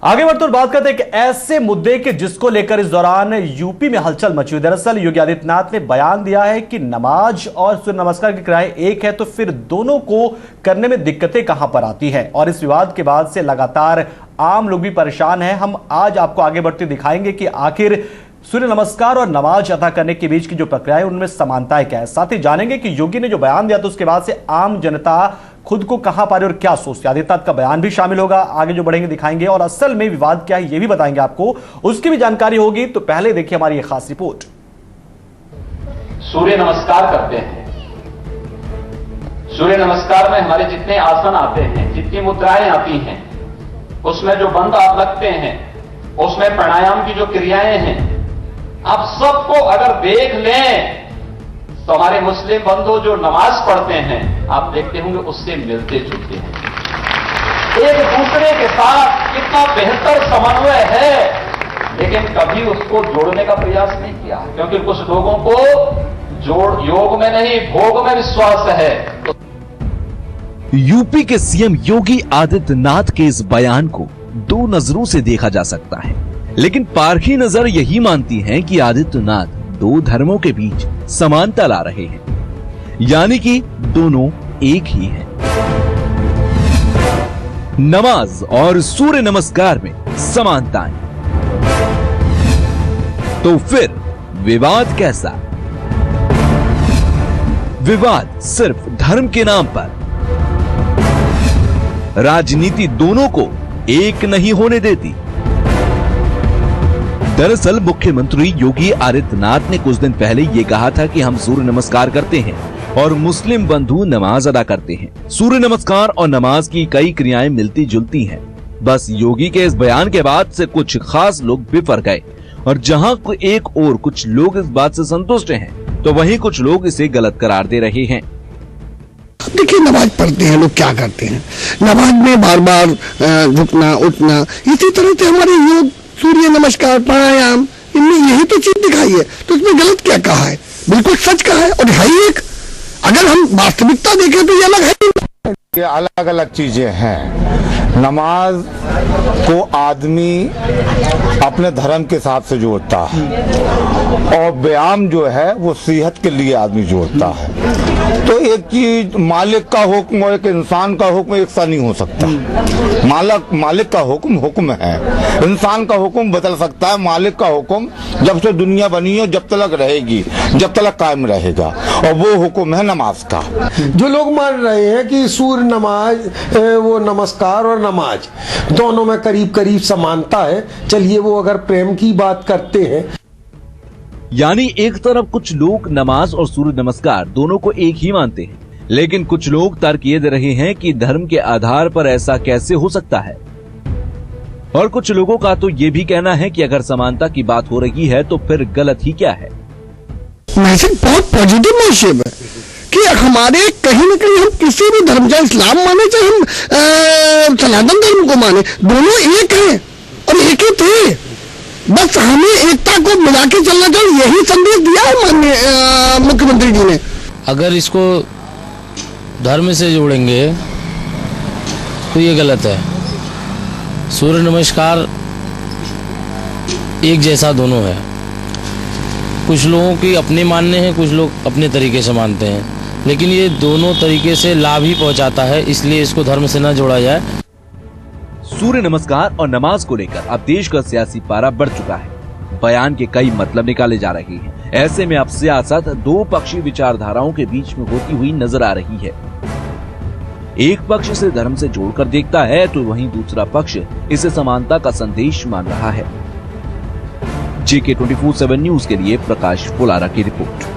आगे बढ़ते और बात करते हैं एक ऐसे मुद्दे के जिसको लेकर इस दौरान यूपी में हलचल मची हुई। दरअसल योगी आदित्यनाथ ने बयान दिया है कि नमाज और सूर्य नमस्कार की क्रियाएं एक है, तो फिर दोनों को करने में दिक्कतें कहां पर आती हैं। और इस विवाद के बाद से लगातार आम लोग भी परेशान हैं। हम आज आपको आगे बढ़ते दिखाएंगे कि आखिर सूर्य नमस्कार और नमाज अदा करने के बीच की जो प्रक्रिया है उनमें समानताएं क्या है। साथ ही जानेंगे कि योगी ने जो बयान दिया तो उसके बाद से आम जनता खुद को कहां पा रही और क्या सोचती है। आदित्यनाथ का बयान भी शामिल होगा, आगे जो बढ़ेंगे दिखाएंगे और असल में विवाद क्या है ये भी बताएंगे आपको, उसकी भी जानकारी होगी। तो पहले देखिए हमारी एक खास रिपोर्ट। सूर्य नमस्कार करते हैं। सूर्य नमस्कार में हमारे जितने आसन आते हैं, जितनी मुद्राएं आती हैं, उसमें जो बंद आप लगते हैं, उसमें प्राणायाम की जो क्रियाएं हैं, आप सबको अगर देख लें तो हमारे मुस्लिम बंधु जो नमाज पढ़ते हैं आप देखते होंगे उससे मिलते जुलते हैं। एक दूसरे के साथ कितना बेहतर समन्वय है, लेकिन कभी उसको जोड़ने का प्रयास नहीं किया, क्योंकि कुछ लोगों को योग में नहीं भोग में विश्वास है। यूपी के सीएम योगी आदित्यनाथ के इस बयान को दो नजरों से देखा जा सकता है, लेकिन पारखी नजर यही मानती है कि आदित्यनाथ दो धर्मों के बीच समानता ला रहे हैं, यानी कि दोनों एक ही हैं। नमाज और सूर्य नमस्कार में समानताएं, तो फिर विवाद कैसा? विवाद सिर्फ धर्म के नाम पर। राजनीति दोनों को एक नहीं होने देती। दरअसल मुख्यमंत्री योगी आदित्यनाथ ने कुछ दिन पहले ये कहा था कि हम सूर्य नमस्कार करते हैं और मुस्लिम बंधु नमाज अदा करते हैं। सूर्य नमस्कार और नमाज की कई क्रियाएं मिलती जुलती हैं। बस योगी के इस बयान के बाद से कुछ खास लोग बिफर गए और जहां एक और कुछ लोग इस बात से संतुष्ट हैं, तो वहीं कुछ लोग इसे गलत करार दे रहे हैं। देखिए, नमाज पढ़ते हैं लोग, क्या करते हैं नमाज में बार बार झुकना उठना, इसी तरह से हमारे योग सूर्य नमस्कार प्राणायाम इनमें यही तो चीज दिखाई है, तो इसमें गलत क्या कहा है? बिल्कुल सच कहा है। और है एक, अगर हम वास्तविकता देखें तो ये अलग है, ये अलग अलग चीजें हैं। नमाज को आदमी अपने धर्म के हिसाब से जोड़ता है और व्यायाम जो है वो सेहत के लिए आदमी जोड़ता है। तो एक चीज मालिक का हुक्म और एक इंसान का हुक्म एक सा नहीं हो सकता। मालिक का हुक्म है, इंसान का हुक्म बदल सकता है। मालिक का हुक्म जब से दुनिया बनी है जब तक रहेगी, जब तक कायम रहेगा, और वो हुक्म है नमाज का। जो लोग मान रहे हैं कि सूर्य नमाज वो नमस्कार और नमाज दोनों में करीब करीब समानता है, चलिए वो अगर प्रेम की बात करते हैं, यानी एक तरफ कुछ लोग नमाज और सूर्य नमस्कार दोनों को एक ही मानते हैं, लेकिन कुछ लोग तर्क ये दे रहे हैं कि धर्म के आधार पर ऐसा कैसे हो सकता है। और कुछ लोगों का तो ये भी कहना है कि अगर समानता की बात हो रही है तो फिर गलत ही क्या है। मैसेज बहुत पॉजिटिव मैसेज है कि हमारे कहीं न कहीं हम किसी भी धर्म, चाहे इस्लाम माने चाहे हम सनातन धर्म को माने, दोनों एक हैं और एक ही थे। बस हमें एकता को मिला के चलना चाहिए, यही संदेश दिया है माननीय मुख्यमंत्री जी ने। अगर इसको धर्म से जोड़ेंगे तो ये गलत है। सूर्य नमस्कार एक जैसा दोनों है। कुछ लोगों की अपने मानने हैं, कुछ लोग अपने तरीके से मानते हैं, लेकिन ये दोनों तरीके से लाभ ही पहुंचाता है, इसलिए इसको धर्म से न जोड़ा जाए। सूर्य नमस्कार और नमाज को लेकर अब देश का सियासी पारा बढ़ चुका है। बयान के कई मतलब निकाले जा रहे हैं। ऐसे में अब सियासत दो पक्षी विचारधाराओं के बीच में होती हुई नजर आ रही है। एक पक्ष इसे धर्म से जोड़कर देखता है, तो वहीं दूसरा पक्ष इसे समानता का संदेश मान रहा है। JK 24/7 न्यूज के लिए प्रकाश पुलारा की रिपोर्ट।